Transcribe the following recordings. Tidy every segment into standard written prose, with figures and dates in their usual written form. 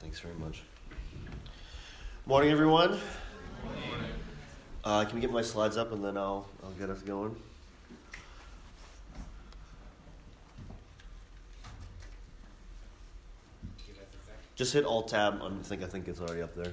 Thanks very much. Morning, everyone. Can we get my slides up and then I'll get us going? Just hit Alt-Tab. I think it's already up there.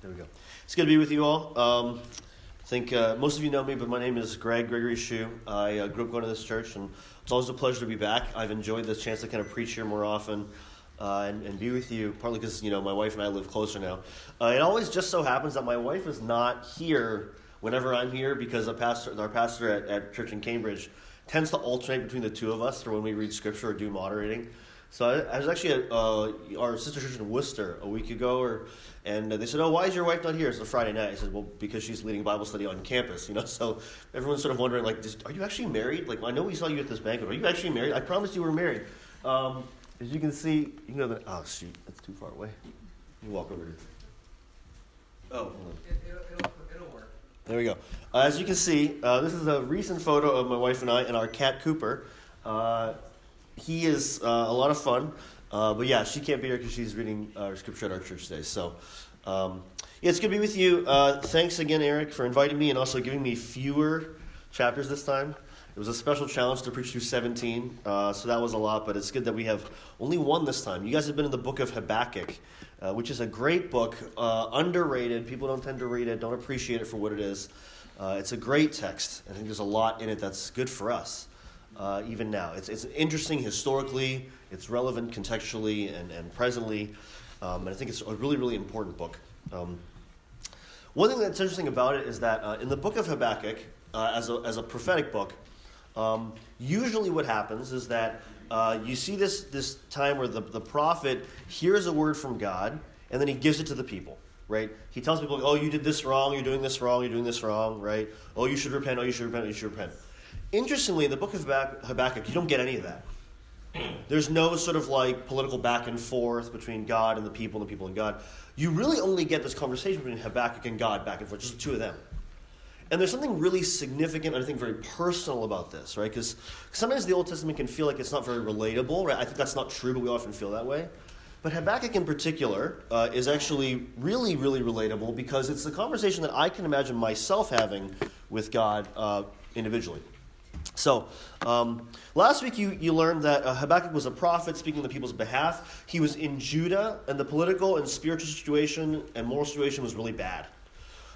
There we go. It's good to be with you all. I think most of you know me, but my name is Gregory Shue. I grew up going to this church, and it's always a pleasure to be back. I've enjoyed this chance to kind of preach here more often and be with you, partly because, my wife and I live closer now. It always just so happens that my wife is not here whenever I'm here because our pastor at church in Cambridge tends to alternate between the two of us for when we read scripture or do moderating. So I was actually at our sister church in Worcester a week ago, and they said, "Oh, why is your wife not here?" It's a Friday night. I said, "Well, because she's leading Bible study on campus." So everyone's sort of wondering, are you actually married? I know we saw you at this banquet. Are you actually married? I promised you were married. As you can see, oh shoot, that's too far away. You walk over here. Oh, hold on. It'll work. There we go. As you can see, this is a recent photo of my wife and I and our cat Cooper. He is a lot of fun, but yeah, she can't be here because she's reading scripture at our church today. So, it's good to be with you. Thanks again, Eric, for inviting me and also giving me fewer chapters this time. It was a special challenge to preach through 17, so that was a lot, but it's good that we have only one this time. You guys have been in the book of Habakkuk, which is a great book, underrated. People don't tend to read it, don't appreciate it for what it is. It's a great text. I think there's a lot in it that's good for us. Even now. It's interesting historically, it's relevant contextually and presently, and I think it's a really, really important book. One thing that's interesting about it is that in the book of Habakkuk, as a prophetic book, usually what happens is that you see this time where the prophet hears a word from God, and then he gives it to the people. Right? He tells people, "Oh, you did this wrong, you're doing this wrong, you're doing this wrong," right? "Oh, you should repent, oh, you should repent, you should repent." Interestingly, in the book of Habakkuk, you don't get any of that. There's no sort of political back and forth between God and the people and God. You really only get this conversation between Habakkuk and God back and forth, just the two of them. And there's something really significant and I think very personal about this, right? Because sometimes the Old Testament can feel like it's not very relatable, right? I think that's not true, but we often feel that way. But Habakkuk in particular is actually really, really relatable because it's the conversation that I can imagine myself having with God individually. So, last week you learned that Habakkuk was a prophet speaking on the people's behalf. He was in Judah, and the political and spiritual situation and moral situation was really bad.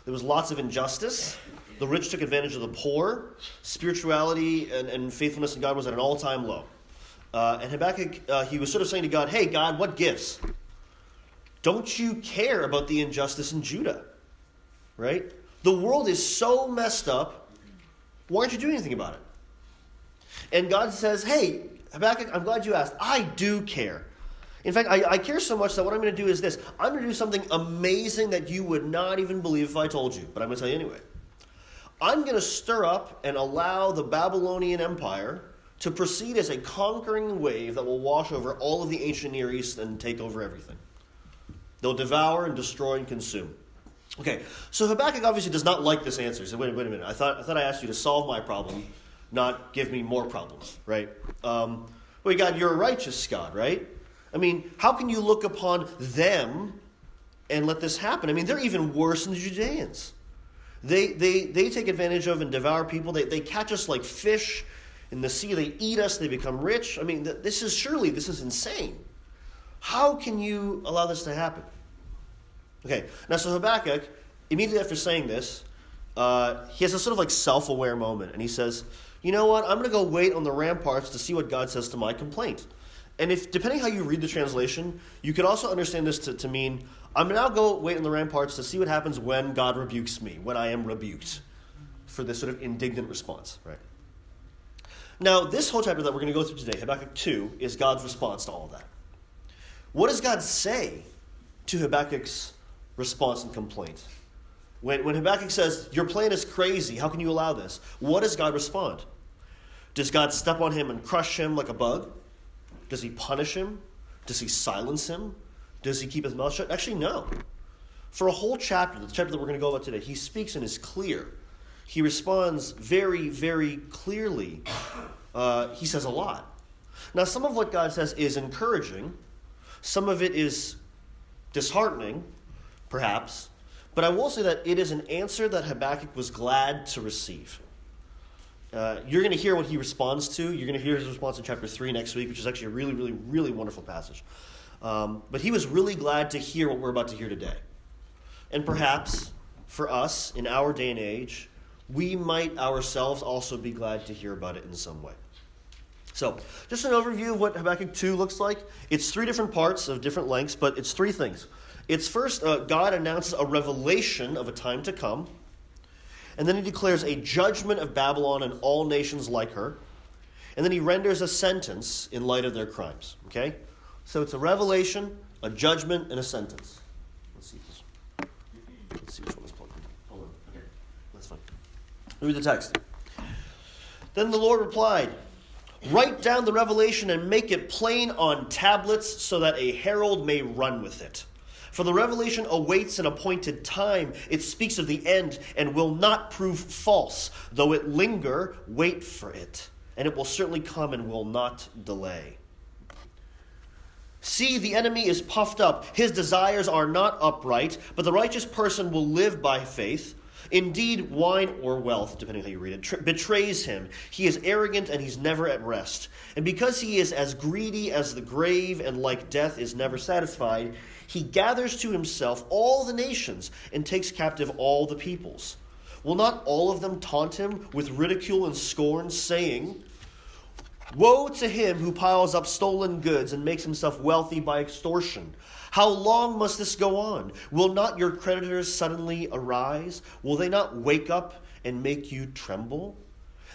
There was lots of injustice. The rich took advantage of the poor. Spirituality and faithfulness in God was at an all-time low. And Habakkuk, he was sort of saying to God, "Hey, God, what gives? Don't you care about the injustice in Judah? Right? The world is so messed up. Why aren't you doing anything about it?" And God says, "Hey, Habakkuk, I'm glad you asked. I do care. In fact, I care so much that what I'm going to do is this. I'm going to do something amazing that you would not even believe if I told you, but I'm going to tell you anyway. I'm going to stir up and allow the Babylonian Empire to proceed as a conquering wave that will wash over all of the ancient Near East and take over everything. They'll devour and destroy and consume." Okay, so Habakkuk obviously does not like this answer. He said, wait a minute, I thought I asked you to solve my problem, not give me more problems, right? Wait, God, you're a righteous God, right? I mean, how can you look upon them and let this happen? I mean, they're even worse than the Judeans. They take advantage of and devour people. They catch us like fish in the sea. They eat us. They become rich. I mean, this is insane. How can you allow this to happen? Okay, now so Habakkuk, immediately after saying this, he has a sort of self-aware moment, and he says, "You know what, I'm going to go wait on the ramparts to see what God says to my complaint." And depending how you read the translation, you could also understand this to mean, I'm going to now go wait on the ramparts to see what happens when God rebukes me, when I am rebuked, for this sort of indignant response, right? Now, this whole chapter that we're going to go through today, Habakkuk 2, is God's response to all of that. What does God say to Habakkuk's response and complaint? When Habakkuk says, "Your plan is crazy, how can you allow this?" What does God respond? Does God step on him and crush him like a bug? Does he punish him? Does he silence him? Does he keep his mouth shut? Actually, no. For a whole chapter, the chapter that we're going to go about today, he speaks and is clear. He responds very, very clearly. He says a lot. Now, some of what God says is encouraging. Some of it is disheartening, perhaps. But I will say that it is an answer that Habakkuk was glad to receive. You're going to hear what he responds to. You're going to hear his response in chapter 3 next week, which is actually a really, really, really wonderful passage. But he was really glad to hear what we're about to hear today. And perhaps, for us, in our day and age, we might ourselves also be glad to hear about it in some way. So, just an overview of what Habakkuk 2 looks like. It's 3 different parts of different lengths, but it's 3 things. It's first, God announces a revelation of a time to come. And then he declares a judgment of Babylon and all nations like her. And then he renders a sentence in light of their crimes. Okay? So it's a revelation, a judgment, and a sentence. Let's see which one is plugged in. Hold on. Okay. That's fine. Read the text. Then the Lord replied, "Write down the revelation and make it plain on tablets so that a herald may run with it. For the revelation awaits an appointed time. It speaks of the end and will not prove false. Though it linger, wait for it. And it will certainly come and will not delay. See, the enemy is puffed up. His desires are not upright, but the righteous person will live by faith. Indeed, wine or wealth, depending on how you read it, betrays him. He is arrogant and he's never at rest. And because he is as greedy as the grave and like death is never satisfied, he gathers to himself all the nations and takes captive all the peoples. Will not all of them taunt him with ridicule and scorn, saying, 'Woe to him who piles up stolen goods and makes himself wealthy by extortion. How long must this go on? Will not your creditors suddenly arise? Will they not wake up and make you tremble?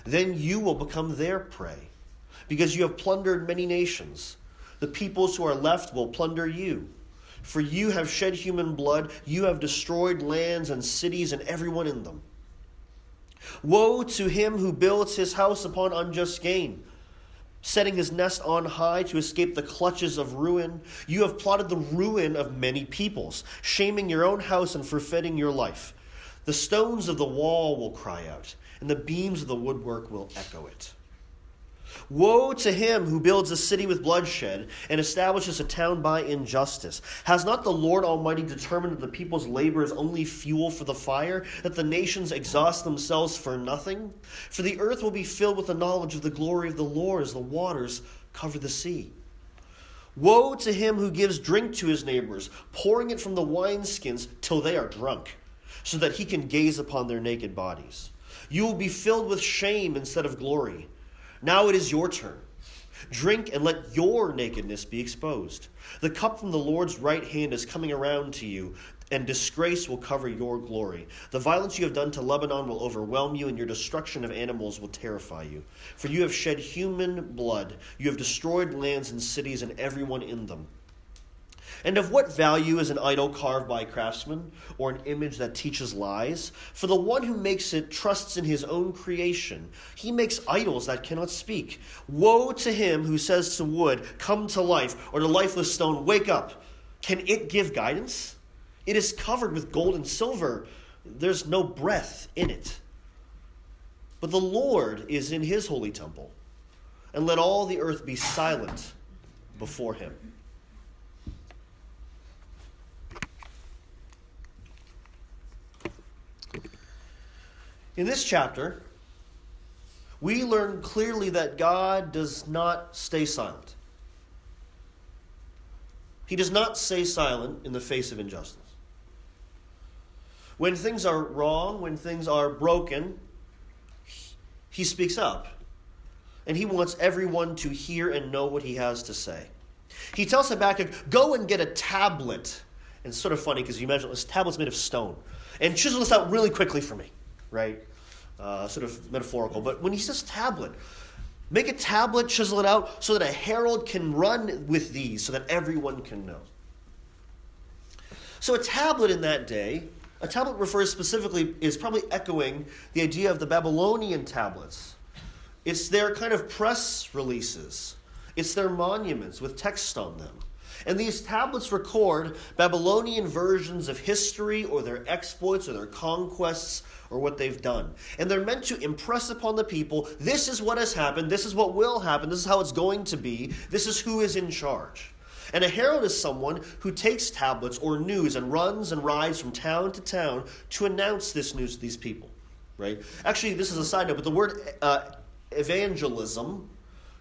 Then you will become their prey, because you have plundered many nations. The peoples who are left will plunder you. For you have shed human blood, you have destroyed lands and cities and everyone in them. Woe to him who builds his house upon unjust gain, setting his nest on high to escape the clutches of ruin. You have plotted the ruin of many peoples, shaming your own house and forfeiting your life. The stones of the wall will cry out, and the beams of the woodwork will echo it. Woe to him who builds a city with bloodshed and establishes a town by injustice. Has not the Lord Almighty determined that the people's labor is only fuel for the fire, that the nations exhaust themselves for nothing? For the earth will be filled with the knowledge of the glory of the Lord as the waters cover the sea. Woe to him who gives drink to his neighbors, pouring it from the wineskins till they are drunk, so that he can gaze upon their naked bodies. You will be filled with shame instead of glory. Now it is your turn. Drink and let your nakedness be exposed. The cup from the Lord's right hand is coming around to you, and disgrace will cover your glory. The violence you have done to Lebanon will overwhelm you, and your destruction of animals will terrify you. For you have shed human blood. You have destroyed lands and cities and everyone in them. And of what value is an idol carved by a craftsman, or an image that teaches lies? For the one who makes it trusts in his own creation. He makes idols that cannot speak. Woe to him who says to wood, 'Come to life,' or to lifeless stone, 'Wake up.' Can it give guidance? It is covered with gold and silver. There's no breath in it. But the Lord is in his holy temple, and let all the earth be silent before him." In this chapter, we learn clearly that God does not stay silent. He does not stay silent in the face of injustice. When things are wrong, when things are broken, he speaks up. And he wants everyone to hear and know what he has to say. He tells Habakkuk, "Go and get a tablet." And it's sort of funny because you imagine this tablet's made of stone. And chisel this out really quickly for me, right? Sort of metaphorical. But when he says tablet, make a tablet, chisel it out, so that a herald can run with these, so that everyone can know. So a tablet in that day, a tablet refers specifically, is probably echoing the idea of the Babylonian tablets. It's their kind of press releases. It's their monuments with text on them. And these tablets record Babylonian versions of history or their exploits or their conquests or what they've done. And they're meant to impress upon the people, this is what has happened, this is what will happen, this is how it's going to be, this is who is in charge. And a herald is someone who takes tablets or news and runs and rides from town to town to announce this news to these people. Right? Actually, this is a side note, but the word evangelism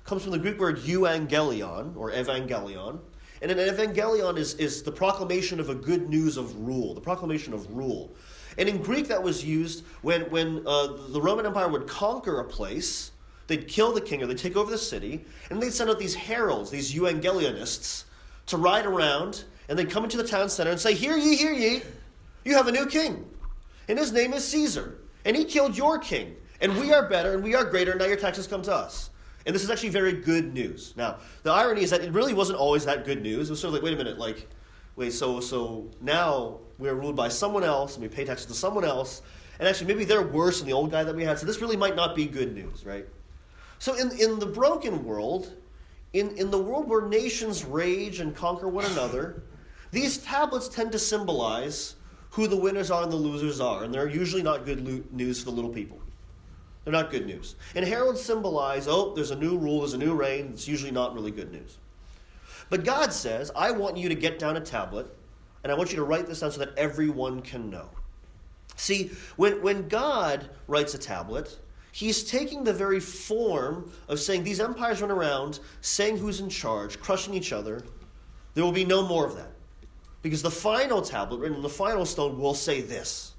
comes from the Greek word euangelion, or evangelion. And an evangelion is the proclamation of a good news of rule, the proclamation of rule. And in Greek that was used when the Roman Empire would conquer a place, they'd kill the king or they'd take over the city, and they'd send out these heralds, these euangelionists, to ride around, and they'd come into the town center and say, hear ye, you have a new king, and his name is Caesar, and he killed your king, and we are better, and we are greater, and now your taxes come to us. And this is actually very good news. Now, the irony is that it really wasn't always that good news. It was sort of like, wait a minute, so now we're ruled by someone else, and we pay taxes to someone else, and actually maybe they're worse than the old guy that we had, so this really might not be good news, right? So in the broken world, in the world where nations rage and conquer one another, these tablets tend to symbolize who the winners are and the losers are, and they're usually not good news for the little people. They're not good news. And heralds symbolize, there's a new rule, there's a new reign. It's usually not really good news. But God says, I want you to get down a tablet, and I want you to write this down so that everyone can know. See, when God writes a tablet, he's taking the very form of saying these empires run around, saying who's in charge, crushing each other. There will be no more of that. Because the final tablet, written on the final stone, will say this.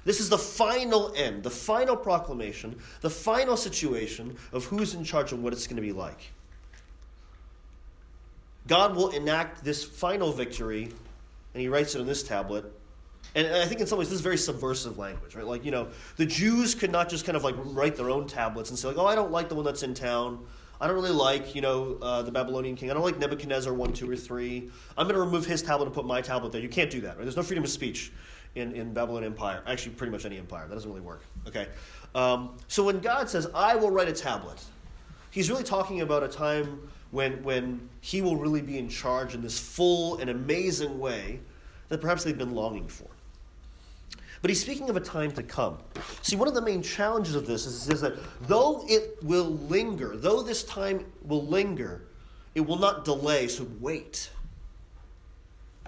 This is the final end, the final proclamation, the final situation of who's in charge and what it's going to be like. God will enact this final victory, and he writes it on this tablet. And I think in some ways this is very subversive language, right? Like, the Jews could not just kind of like write their own tablets and say, like, I don't like the one that's in town. I don't really like, the Babylonian king. I don't like Nebuchadnezzar 1, 2, or 3. I'm going to remove his tablet and put my tablet there. You can't do that, right? There's no freedom of speech in Babylonian Empire. Actually, pretty much any empire. That doesn't really work, okay? So when God says, I will write a tablet, he's really talking about a time when he will really be in charge in this full and amazing way that perhaps they've been longing for. But he's speaking of a time to come. See, one of the main challenges of this is that though it will linger, though this time will linger, it will not delay, so wait.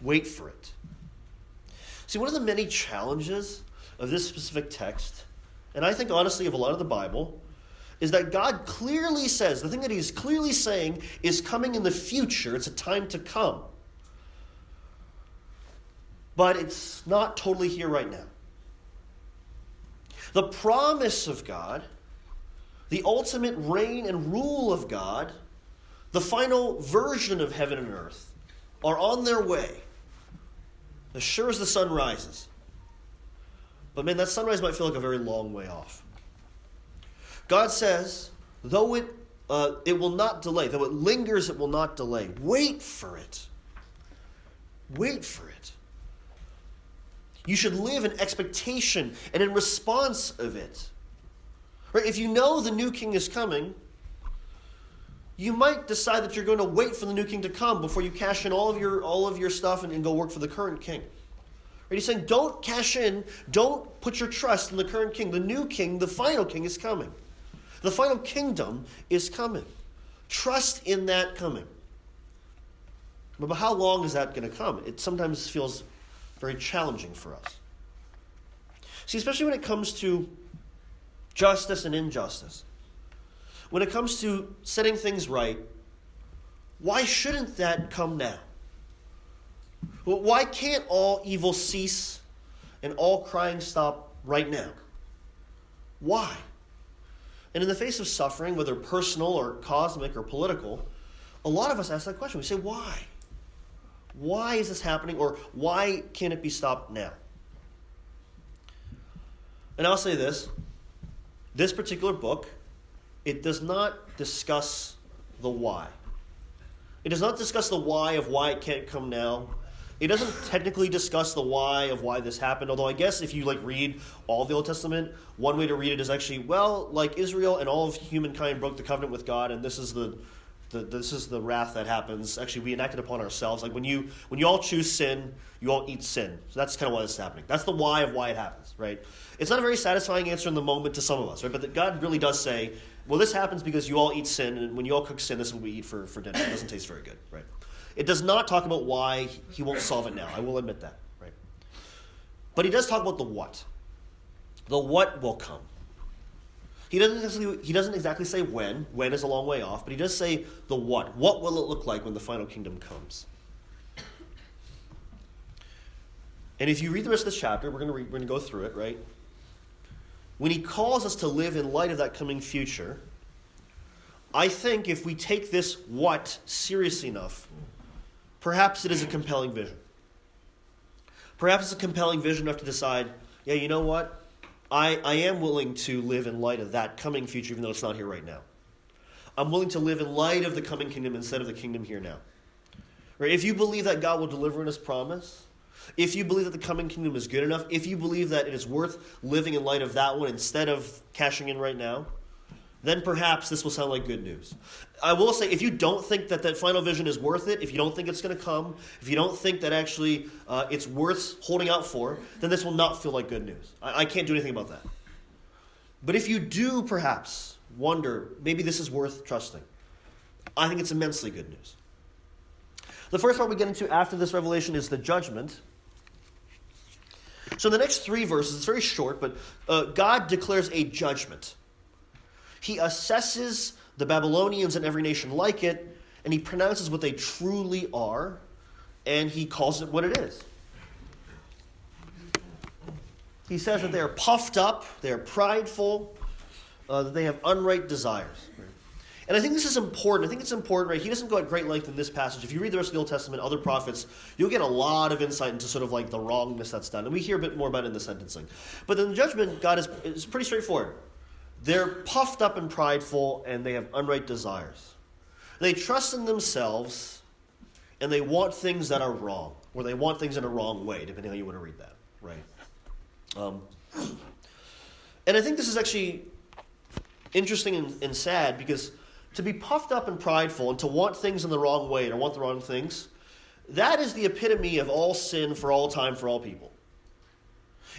Wait for it. See, one of the many challenges of this specific text, and I think honestly of a lot of the Bible, is that God clearly says, the thing that he's clearly saying is coming in the future. It's a time to come. But it's not totally here right now. The promise of God, the ultimate reign and rule of God, the final version of heaven and earth, are on their way, as sure as the sun rises. But man, that sunrise might feel like a very long way off. God says, though it will not delay, though it lingers, it will not delay. Wait for it. Wait for it. You should live in expectation and in response of it. Right? If you know the new king is coming, you might decide that you're going to wait for the new king to come before you cash in all of your stuff and go work for the current king. Right? He's saying, don't cash in, don't put your trust in the current king. The new king, the final king, is coming. The final kingdom is coming. Trust in that coming. But how long is that going to come? It sometimes feels very challenging for us. See, especially when it comes to justice and injustice. When it comes to setting things right, why shouldn't that come now? Well, why can't all evil cease and all crying stop right now? Why? And in the face of suffering, whether personal or cosmic or political, a lot of us ask that question. We say, why? Why is this happening? Or why can't it be stopped now? And I'll say this. This particular book, it does not discuss the why. It does not discuss the why of why it can't come now. It doesn't technically discuss the why of why this happened, although I guess if you read all of the Old Testament, one way to read it is actually, Israel and all of humankind broke the covenant with God, and this is the This is the wrath that happens. Actually, we enact it upon ourselves. Like when you all choose sin, you all eat sin. So that's kind of why this is happening. That's the why of why it happens, right? It's not a very satisfying answer in the moment to some of us, right? But God really does say, well, this happens because you all eat sin, and when you all cook sin, this is what we eat for dinner. It doesn't taste very good, right? It does not talk about why he won't solve it now. I will admit that, right? But he does talk about the what. The what will come. He doesn't exactly say when. When is a long way off, but he does say the what. What will it look like when the final kingdom comes? And if you read the rest of this chapter, we're going to go through it, right? When he calls us to live in light of that coming future, I think if we take this what seriously enough, perhaps it is a compelling vision. Perhaps it's a compelling vision enough to decide, yeah, you know what? I am willing to live in light of that coming future, even though it's not here right now. I'm willing to live in light of the coming kingdom instead of the kingdom here now. Right? If you believe that God will deliver on his promise, if you believe that the coming kingdom is good enough, if you believe that it is worth living in light of that one instead of cashing in right now, then perhaps this will sound like good news. I will say, if you don't think that final vision is worth it, if you don't think it's going to come, if you don't think that actually it's worth holding out for, then this will not feel like good news. I can't do anything about that. But if you do perhaps wonder, maybe this is worth trusting, I think it's immensely good news. The first part we get into after this revelation is the judgment. So in the next 3 verses, it's very short, but God declares a judgment. He assesses the Babylonians and every nation like it, and he pronounces what they truly are, and he calls it what it is. He says that they are puffed up, they are prideful, that they have unright desires. And I think this is important. I think it's important, right? He doesn't go at great length in this passage. If you read the rest of the Old Testament, other prophets, you'll get a lot of insight into sort of like the wrongness that's done. And we hear a bit more about it in the sentencing. But in the judgment, God is pretty straightforward. They're puffed up and prideful, and they have unright desires. They trust in themselves, and they want things that are wrong, or they want things in a wrong way, depending on how you want to read that, right? And I think this is actually interesting and sad, because to be puffed up and prideful and to want things in the wrong way or want the wrong things, that is the epitome of all sin for all time for all people.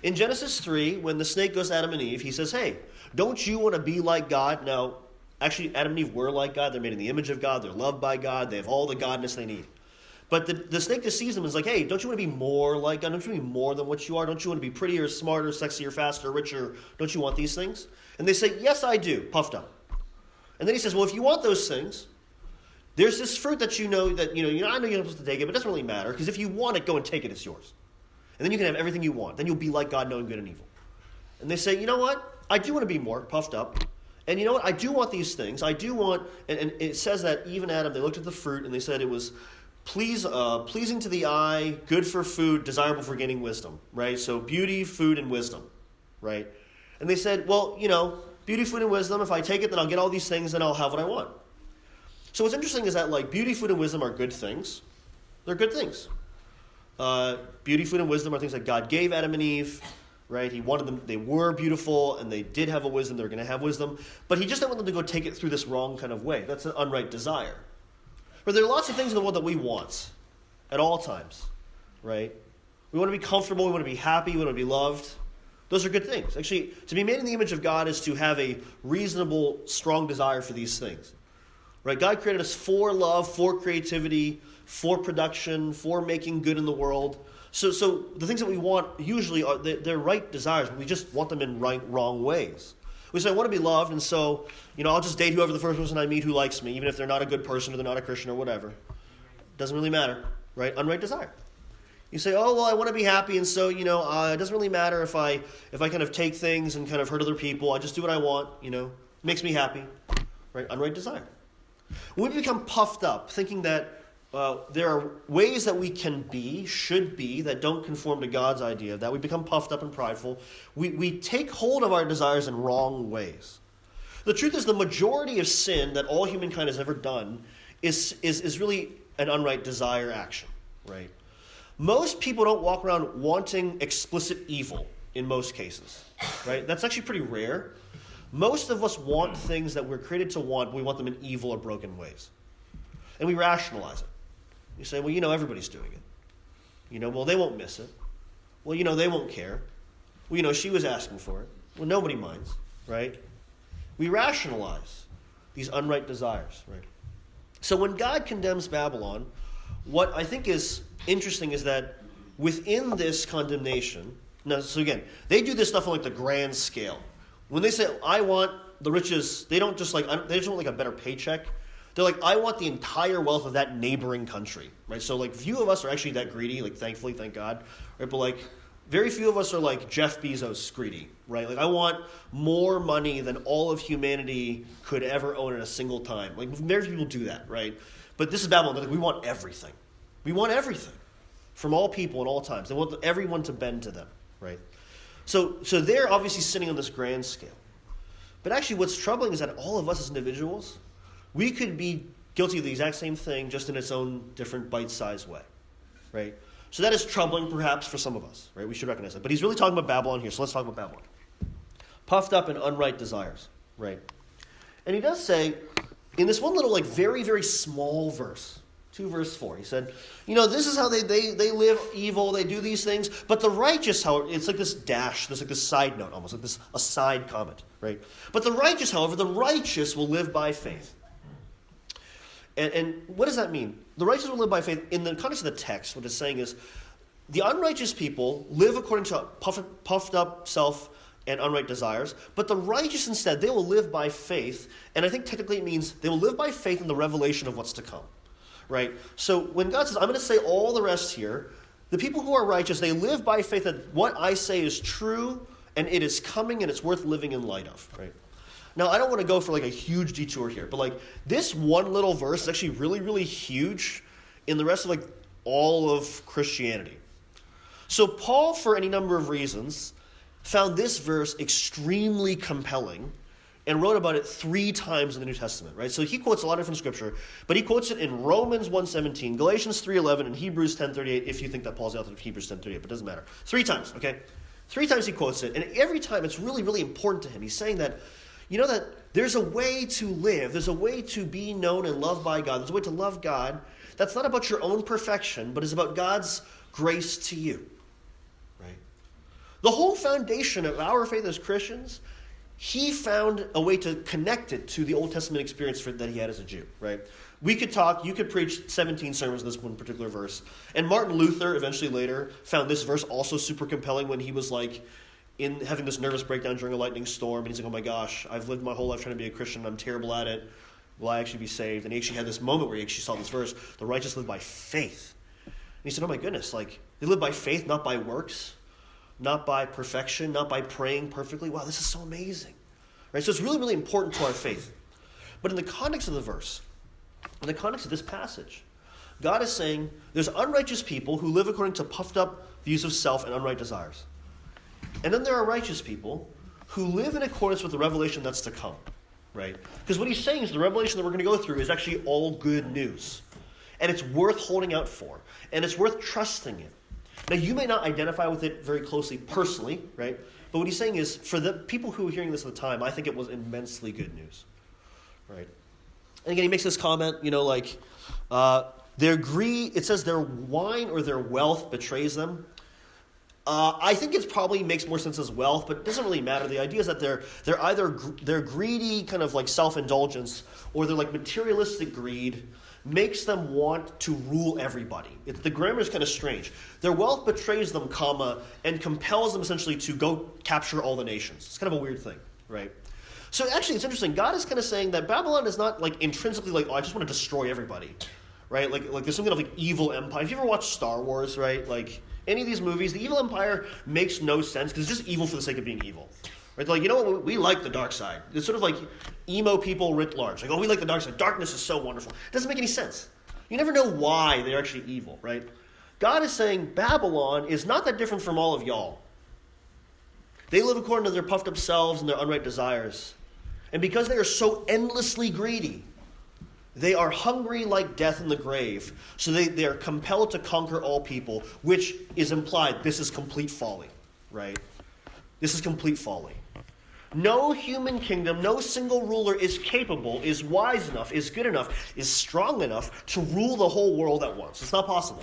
In Genesis 3, when the snake goes to Adam and Eve, he says, hey, don't you want to be like God? Now, actually, Adam and Eve were like God. They're made in the image of God. They're loved by God. They have all the godness they need. But the snake deceives them and is like, hey, don't you want to be more like God? Don't you want to be more than what you are? Don't you want to be prettier, smarter, sexier, faster, richer? Don't you want these things? And they say, yes, I do, puffed up. And then he says, well, if you want those things, there's this fruit that I know you're not supposed to take it, but it doesn't really matter, because if you want it, go and take it, it's yours. And then you can have everything you want. Then you'll be like God, knowing good and evil. And they say, you know what? I do want to be more puffed up. And you know what? I do want these things. I do want, and it says that even Adam, they looked at the fruit and they said it was pleasing to the eye, good for food, desirable for gaining wisdom, right? So beauty, food, and wisdom, right? And they said, well, beauty, food, and wisdom, if I take it, then I'll get all these things and I'll have what I want. So what's interesting is that like beauty, food, and wisdom are good things. They're good things. Beauty, food, and wisdom are things that God gave Adam and Eve, right? He wanted them, they were beautiful, and they did have a wisdom, they were going to have wisdom, but he just didn't want them to go take it through this wrong kind of way. That's an unright desire. But there are lots of things in the world that we want at all times, right? We want to be comfortable, we want to be happy, we want to be loved. Those are good things. Actually, to be made in the image of God is to have a reasonable, strong desire for these things. Right? God created us for love, for creativity, for production, for making good in the world. So the things that we want usually are they're right desires, but we just want them in wrong ways. We say, I want to be loved, and so I'll just date whoever the first person I meet who likes me, even if they're not a good person or they're not a Christian or whatever. Doesn't really matter, right? Unright desire. You say, oh, well, I want to be happy, and so, it doesn't really matter if I kind of take things and kind of hurt other people. I just do what I want, it makes me happy, right? Unright desire. When we become puffed up, thinking that there are ways that we can be, should be, that don't conform to God's idea, that we become puffed up and prideful, we take hold of our desires in wrong ways. The truth is the majority of sin that all humankind has ever done is really an unright desire action, right? Most people don't walk around wanting explicit evil in most cases, right? That's actually pretty rare. Most of us want things that we're created to want, but we want them in evil or broken ways. and we rationalize it. You say, well, everybody's doing it. Well, they won't miss it. Well, they won't care. Well, she was asking for it. Well, nobody minds, right? We rationalize these unright desires, right? So when God condemns Babylon, what I think is interesting is that within this condemnation, now, so again, they do this stuff on like the grand scale. When they say, I want the riches, they don't just they just want like a better paycheck. They're like, I want the entire wealth of that neighboring country, right? So like few of us are actually that greedy, like thankfully, thank God, right? But like very few of us are like Jeff Bezos greedy, right? Like I want more money than all of humanity could ever own at a single time. Like very few people do that, right? But this is Babylon. They're like, we want everything. We want everything from all people and all times. They want everyone to bend to them, right? So they're obviously sitting on this grand scale. But actually what's troubling is that all of us as individuals, we could be guilty of the exact same thing, just in its own different bite-sized way, right? So that is troubling, perhaps, for some of us, right? We should recognize that. But he's really talking about Babylon here, so let's talk about Babylon. Puffed up in unright desires, right? And he does say, in this one little, very, very small verse, 2 verse 4, he said, this is how they live evil, they do these things, but the righteous, however, it's like this dash, there's like this side note almost, like this aside comment, right? But the righteous, however, the righteous will live by faith. And what does that mean? The righteous will live by faith. In the context of the text, what it's saying is, the unrighteous people live according to puffed up self and unright desires, but the righteous instead, they will live by faith, and I think technically it means they will live by faith in the revelation of what's to come, right? So when God says, I'm going to say all the rest here, the people who are righteous, they live by faith that what I say is true, and it is coming, and it's worth living in light of, right? Now, I don't want to go for a huge detour here, but this one little verse is actually really, really huge in the rest of all of Christianity. So Paul, for any number of reasons, found this verse extremely compelling and wrote about it 3 times in the New Testament, right? So he quotes a lot of different scripture, but he quotes it in Romans 1:17, Galatians 3:11, and Hebrews 10:38, if you think that Paul's the author of Hebrews 10:38, but it doesn't matter. 3 times, okay? 3 times he quotes it, and every time it's really, really important to him. He's saying that that there's a way to live, there's a way to be known and loved by God, there's a way to love God that's not about your own perfection, but is about God's grace to you, right? The whole foundation of our faith as Christians, he found a way to connect it to the Old Testament experience that he had as a Jew, right? We could talk, you could preach 17 sermons on this one particular verse, and Martin Luther, eventually later, found this verse also super compelling when he was in having this nervous breakdown during a lightning storm, and he's like, oh my gosh, I've lived my whole life trying to be a Christian, I'm terrible at it, will I actually be saved? And he actually had this moment where he actually saw this verse, the righteous live by faith. And he said, oh my goodness, they live by faith, not by works, not by perfection, not by praying perfectly. Wow, this is so amazing. Right? So it's really, really important to our faith. But in the context of the verse, in the context of this passage, God is saying there's unrighteous people who live according to puffed up views of self and unright desires. And then there are righteous people who live in accordance with the revelation that's to come, right? Because what he's saying is the revelation that we're going to go through is actually all good news. And it's worth holding out for. And it's worth trusting in. Now, you may not identify with it very closely personally, right? But what he's saying is, for the people who were hearing this at the time, I think it was immensely good news, right? And again, he makes this comment, their greed, it says their wine or their wealth betrays them. I think it probably makes more sense as wealth, but it doesn't really matter. The idea is that they're either they're greedy, kind of self-indulgence, or they're materialistic greed makes them want to rule everybody. The grammar is kind of strange. Their wealth betrays them, and compels them essentially to go capture all the nations. It's kind of a weird thing, right? So actually, it's interesting. God is kind of saying that Babylon is not intrinsically oh, I just want to destroy everybody, right? There's some kind of evil empire. If you ever watch Star Wars, right? Any of these movies, the evil empire makes no sense because it's just evil for the sake of being evil. Right? They're you know what? We like the dark side. It's sort of emo people writ large. Oh, we like the dark side. Darkness is so wonderful. It doesn't make any sense. You never know why they're actually evil, right? God is saying Babylon is not that different from all of y'all. They live according to their puffed up selves and their unright desires. And because they are so endlessly greedy, they are hungry like death in the grave. So they are compelled to conquer all people, which is implied this is complete folly, right? This is complete folly. No human kingdom, no single ruler is capable, is wise enough, is good enough, is strong enough to rule the whole world at once. It's not possible,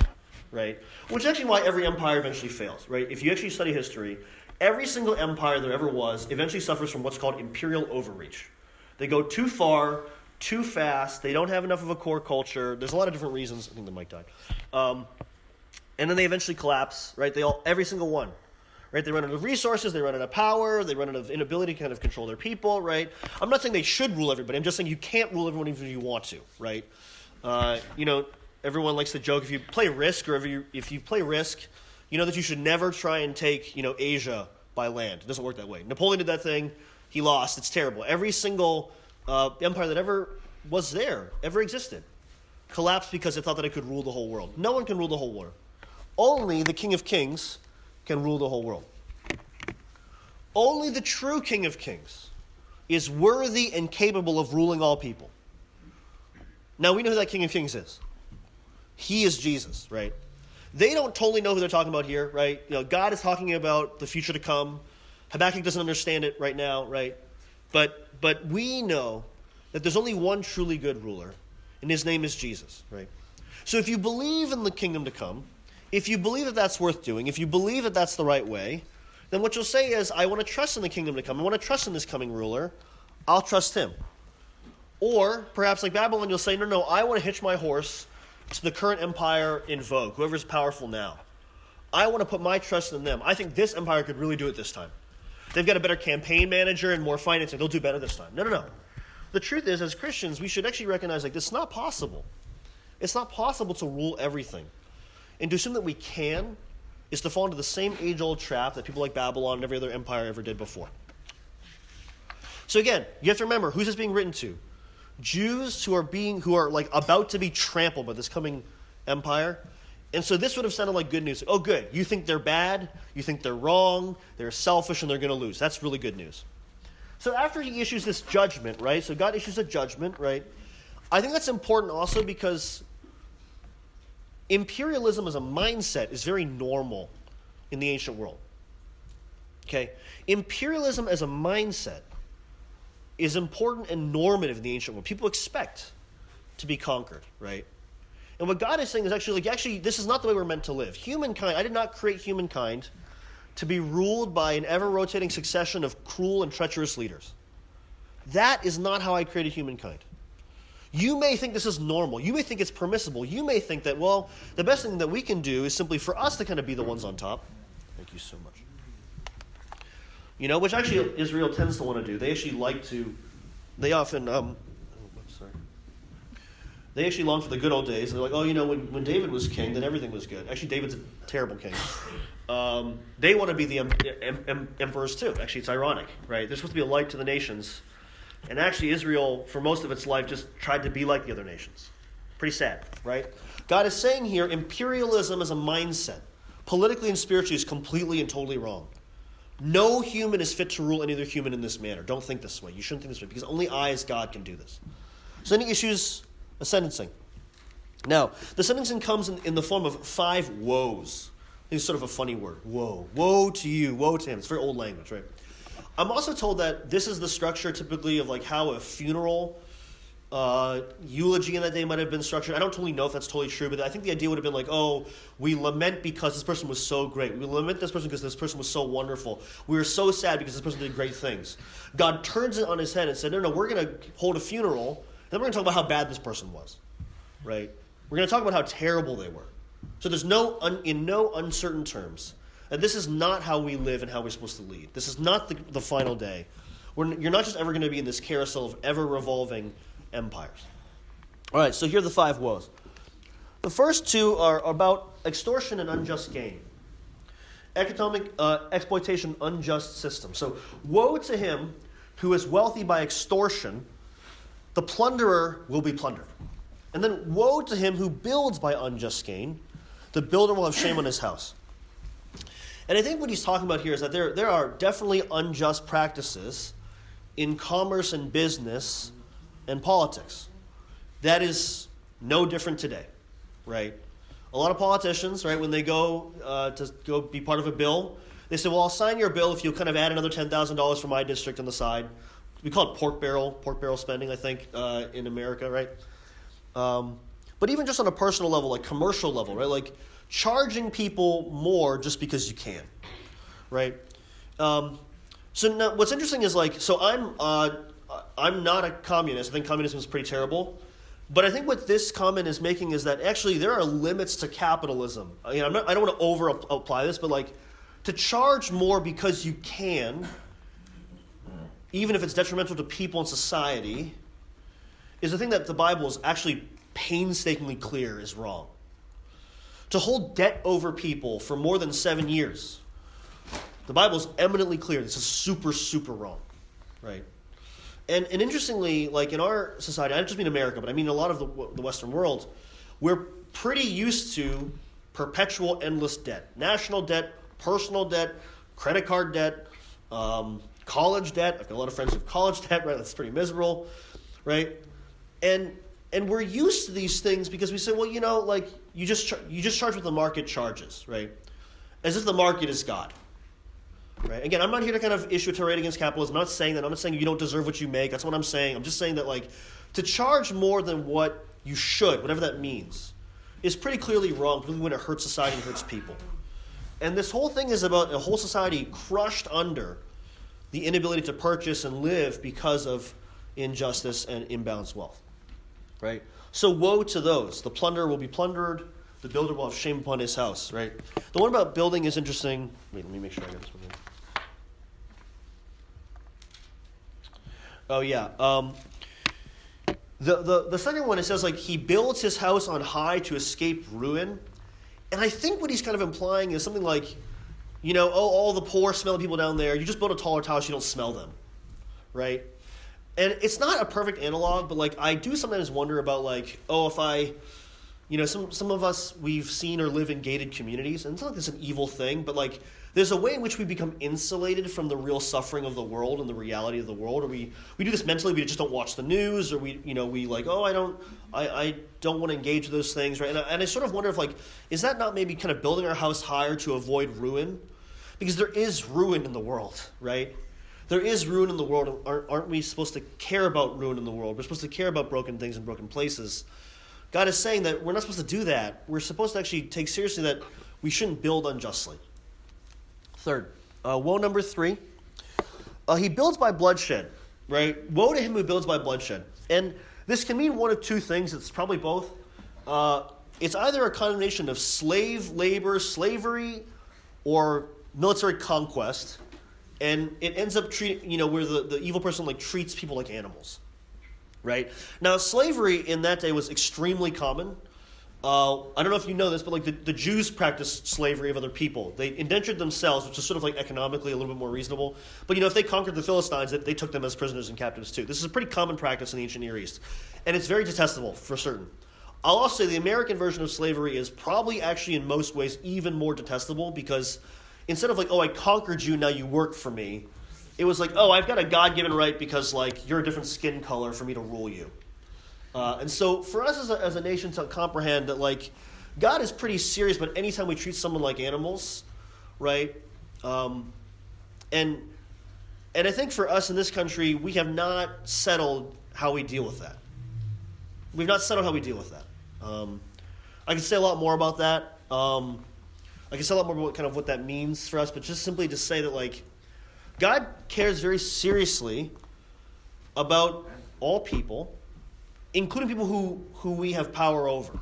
right? Which is actually why every empire eventually fails, right? If you actually study history, every single empire there ever was eventually suffers from what's called imperial overreach. They go too far, too fast, they don't have enough of a core culture. There's a lot of different reasons. I think the mic died. And then they eventually collapse, right? Every single one. Right? They run out of resources, they run out of power, they run out of inability to kind of control their people, right? I'm not saying they should rule everybody. I'm just saying you can't rule everyone even if you want to, right? Everyone likes to joke, if you play Risk, or if you play Risk, you know that you should never try and take, Asia by land. It doesn't work that way. Napoleon did that thing. He lost. It's terrible. Every single empire that ever was there, ever existed, collapsed because it thought that it could rule the whole world. No one can rule the whole world. Only the King of Kings can rule the whole world. Only the true King of Kings is worthy and capable of ruling all people. Now, we know who that King of Kings is. He is Jesus, right? They don't totally know who they're talking about here, right? God is talking about the future to come. Habakkuk doesn't understand it right now, right? But we know that there's only one truly good ruler, and his name is Jesus, right? So if you believe in the kingdom to come, if you believe that that's worth doing, if you believe that that's the right way, then what you'll say is, I want to trust in the kingdom to come. I want to trust in this coming ruler. I'll trust him. Or, perhaps like Babylon, you'll say, no, I want to hitch my horse to the current empire in vogue, whoever's powerful now. I want to put my trust in them. I think this empire could really do it this time. They've got a better campaign manager and more financing. They'll do better this time. No. The truth is, as Christians, we should actually recognize this is not possible. It's not possible to rule everything. And to assume that we can is to fall into the same age-old trap that people like Babylon and every other empire ever did before. So again, you have to remember, who's this being written to? Jews who are about to be trampled by this coming empire. And so this would have sounded like good news. Oh, good. You think they're bad, you think they're wrong, they're selfish, and they're going to lose. That's really good news. So after he issues this judgment, right? So God issues a judgment, right? I think that's important also because imperialism as a mindset is very normal in the ancient world. Okay? Imperialism as a mindset is important and normative in the ancient world. People expect to be conquered, right? And what God is saying is actually, this is not the way we're meant to live. Humankind, I did not create humankind to be ruled by an ever-rotating succession of cruel and treacherous leaders. That is not how I created humankind. You may think this is normal. You may think it's permissible. You may think that, the best thing that we can do is simply for us to kind of be the ones on top. Thank you so much. Which actually Israel tends to want to do. They actually they often, they actually long for the good old days. They're like, when David was king, then everything was good. Actually, David's a terrible king. They want to be the emperors too. Actually, it's ironic, right? They're supposed to be a light to the nations. And actually, Israel, for most of its life, just tried to be like the other nations. Pretty sad, right? God is saying here, imperialism as a mindset, politically and spiritually, is completely and totally wrong. No human is fit to rule any other human in this manner. Don't think this way. You shouldn't think this way, because only I, as God, can do this. So then he issues a sentencing. Now, the sentencing comes in the form of 5 woes. I think it's sort of a funny word. Woe. Woe to you. Woe to him. It's very old language, right? I'm also told that this is the structure typically of how a funeral eulogy in that day might have been structured. I don't totally know if that's totally true, but I think the idea would have been we lament because this person was so great. We lament this person because this person was so wonderful. We were so sad because this person did great things. God turns it on his head and said, no, we're going to hold a funeral, then we're going to talk about how bad this person was, right? We're going to talk about how terrible they were. So there's in no uncertain terms. And this is not how we live and how we're supposed to lead. This is not the final day. You're not just ever going to be in this carousel of ever-revolving empires. All right, so here are the 5 woes. The first 2 are about extortion and unjust gain. Economic exploitation, unjust system. So woe to him who is wealthy by extortion. The plunderer will be plundered. And then woe to him who builds by unjust gain. The builder will have shame on his house. And I think what he's talking about here is that there are definitely unjust practices in commerce and business and politics. That is no different today, right? A lot of politicians, right, when they go to go be part of a bill, They say, well, I'll sign your bill if you'll kind of add another $10,000 for my district on the side. We call it pork barrel spending, I think, in America, right? But even just on a personal level, like commercial level, right? Like charging people more just because you can, right? So now what's interesting is like, so I'm not a communist. I think communism is pretty terrible. But I think what this comment is making is that actually there are limits to capitalism. I don't want to over-apply this, but like to charge more because you can, even if it's detrimental to people and society, is the thing that the Bible is actually painstakingly clear is wrong. To hold debt over people for more than 7 years, the Bible is eminently clear. This is super, super wrong, right? And interestingly, like in our society, I don't just mean America, but I mean a lot of the Western world, we're pretty used to perpetual endless debt. National debt, personal debt, credit card debt, college debt. I've got a lot of friends who have college debt, right? That's pretty miserable, right? And we're used to these things because we say, well, like you just charge what the market charges, right? As if the market is God. Right? Again, I'm not here to kind of issue a tirade against capitalism. I'm not saying that. I'm not saying you don't deserve what you make. That's what I'm saying. I'm just saying that like to charge more than what you should, whatever that means, is pretty clearly wrong, particularly when it hurts society and hurts people. And this whole thing is about a whole society crushed under the inability to purchase and live because of injustice and imbalanced wealth. Right? So woe to those. The plunderer will be plundered. The builder will have shame upon his house. Right? The one about building is interesting. Wait, let me make sure I got this one here. Oh, yeah. The second one, it says, like, he builds his house on high to escape ruin. And I think what he's kind of implying is something like, all the poor, smelly people down there, you just build a taller house, you don't smell them, right? And it's not a perfect analog, but, like, I do sometimes wonder about, like, if I, some of us, we've seen or live in gated communities, and it's not like it's an evil thing, but, like, there's a way in which we become insulated from the real suffering of the world and the reality of the world, or we do this mentally. We just don't watch the news, or we like, I don't want to engage with those things, right? And I sort of wonder if like, is that not maybe kind of building our house higher to avoid ruin? Because there is ruin in the world, right? There is ruin in the world. Aren't we supposed to care about ruin in the world? We're supposed to care about broken things and broken places. God is saying that we're not supposed to do that. We're supposed to actually take seriously that we shouldn't build unjustly. Third, woe number 3, he builds by bloodshed, right? Woe to him who builds by bloodshed. And this can mean one of two things. It's probably both. It's either a condemnation of slave labor, slavery, or military conquest. And it ends up treating, where the evil person like treats people like animals, right? Now, slavery in that day was extremely common. I don't know if you know this, but like the Jews practiced slavery of other people. They indentured themselves, which is sort of like economically a little bit more reasonable. But if they conquered the Philistines, they took them as prisoners and captives too. This is a pretty common practice in the ancient Near East. And it's very detestable for certain. I'll also say the American version of slavery is probably actually in most ways even more detestable because instead of like, I conquered you, now you work for me, it was like, I've got a God-given right because like you're a different skin color for me to rule you. And so for us as a nation to comprehend that, like, God is pretty serious, but anytime we treat someone like animals, right? And I think for us in this country, we have not settled how we deal with that. We've not settled how we deal with that. I can say a lot more about that. I can say a lot more about kind of what that means for us, but just simply to say that, like, God cares very seriously about all people, including people who we have power over,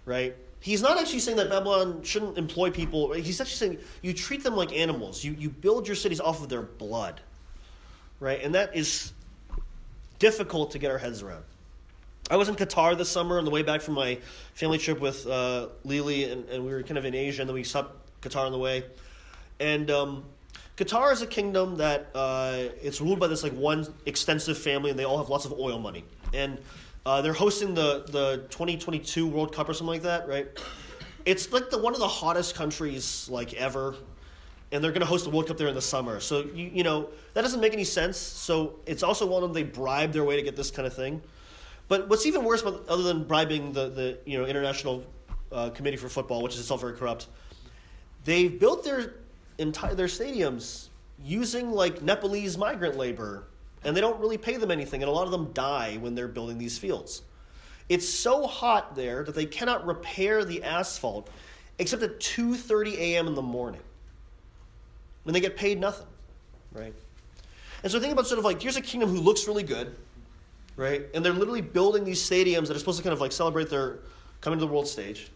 right? He's not actually saying that Babylon shouldn't employ people. He's actually saying you treat them like animals. You build your cities off of their blood, right? And that is difficult to get our heads around. I was in Qatar this summer on the way back from my family trip with Lily, and we were kind of in Asia, and then we stopped Qatar on the way. And Qatar is a kingdom that it's ruled by this like one extensive family, and they all have lots of oil money. And they're hosting the 2022 World Cup or something like that, right? It's like one of the hottest countries like ever, and they're going to host the World Cup there in the summer. So that doesn't make any sense. So it's also one of them, they bribe their way to get this kind of thing. But what's even worse, other than bribing the International Committee for Football, which is itself very corrupt, they've built their their stadiums using like Nepalese migrant labor, and they don't really pay them anything, and a lot of them die when they're building these fields. It's so hot there that they cannot repair the asphalt except at 2:30 a.m. in the morning, when they get paid nothing, right? And so think about sort of like, here's a kingdom who looks really good, right? And they're literally building these stadiums that are supposed to kind of like celebrate their coming to the world stage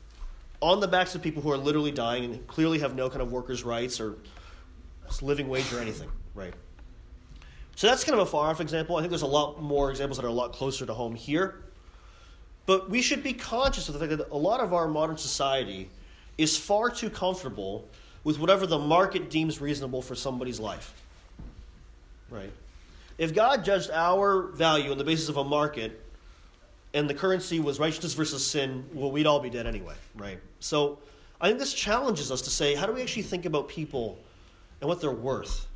on the backs of people who are literally dying and clearly have no kind of workers' rights or living wage or anything, right? So that's kind of a far-off example. I think there's a lot more examples that are a lot closer to home here. But we should be conscious of the fact that a lot of our modern society is far too comfortable with whatever the market deems reasonable for somebody's life, right? If God judged our value on the basis of a market and the currency was righteousness versus sin, well, we'd all be dead anyway, right? So I think this challenges us to say, how do we actually think about people and what they're worth?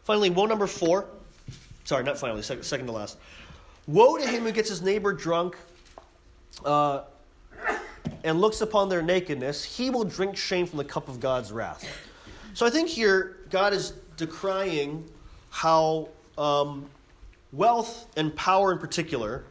Finally, woe number 4. Sorry, not finally, second to last. Woe to him who gets his neighbor drunk and looks upon their nakedness. He will drink shame from the cup of God's wrath. So I think here God is decrying how wealth and power in particular